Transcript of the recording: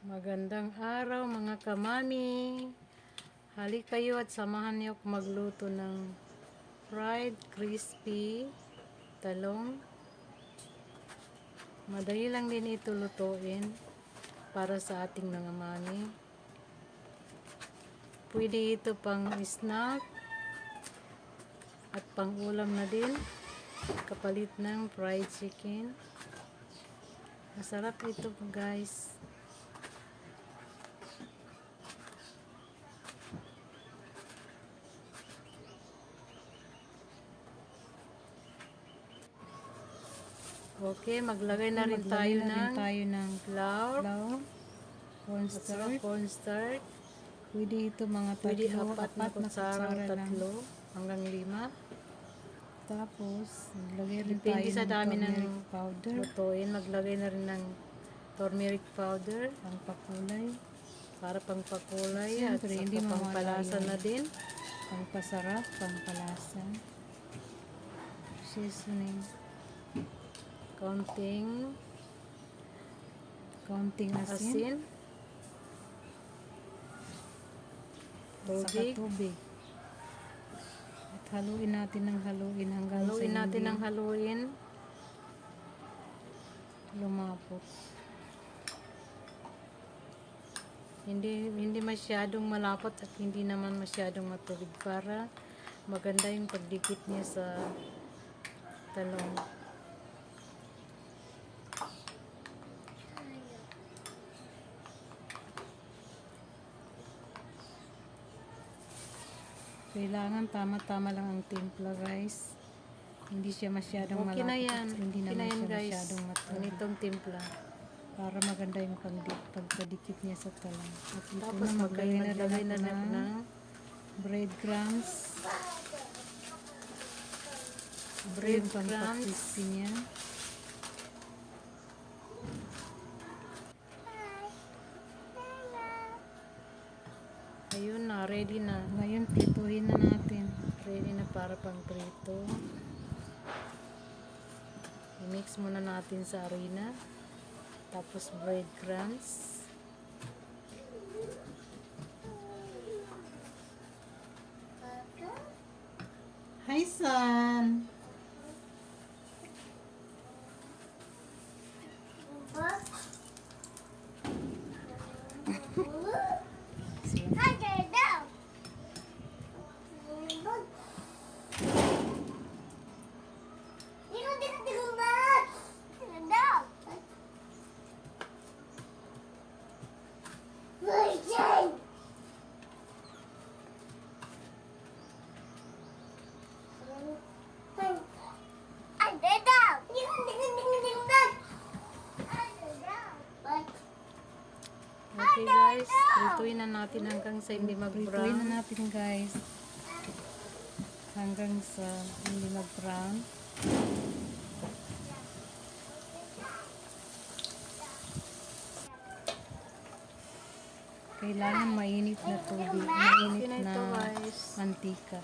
Magandang araw mga kamami. Halik kayo at samahan niyo ako magluto ng fried crispy talong. Madali lang din ito lutuin para sa ating mga mami. Pwede ito pang snack at pang ulam na din, kapalit ng fried chicken. Masarap ito guys. Okay, maglagay na rin tayo ng flour, cornstarch. Pwede ito mga Pwede tatlo, apat na kutsara, tatlo hanggang 5. Tapos, maglagay rin Depende tayo sa ng dami ng turmeric powder, lutuin. Maglagay na rin ng turmeric powder pangpakulay, para pangpakulay at siyempre, hindi saka mawala pangpalasa yung na din. pangpasarap, pangpalasa, seasoning, Kaunting asin, saka tubig. tubig. At haluin natin ng haluin hanggang sa Haluin natin hindi ng haluin. lumapot. Hindi masyadong malapot at hindi naman masyadong matubig para maganda yung pagdikit niya sa talong. Kailangan tama-tama lang ang timpla guys. Hindi siya masyadong Okay na malapot yan. at hindi Okay na naman yan siya guys. masyadong matubig. Ganitong timpla. Para maganda yung pagpadikit niya sa talong. At ito Tapos na maglagay na rin na ako ng ng breadcrumbs. Yung pangpa-crispy niya. Ayun na, ready na. Ngayon, prituhin na natin. Ready na para pang prito. I-mix muna natin sa harina. Tapos breadcrumbs. Hi, son! Okay guys, prituin na natin hanggang sa hindi Prituhin mag-brown. na natin guys. Hanggang sa hindi mag-brown. Kailangan mainit na tubig, mainit Okay na ito na guys. mantika.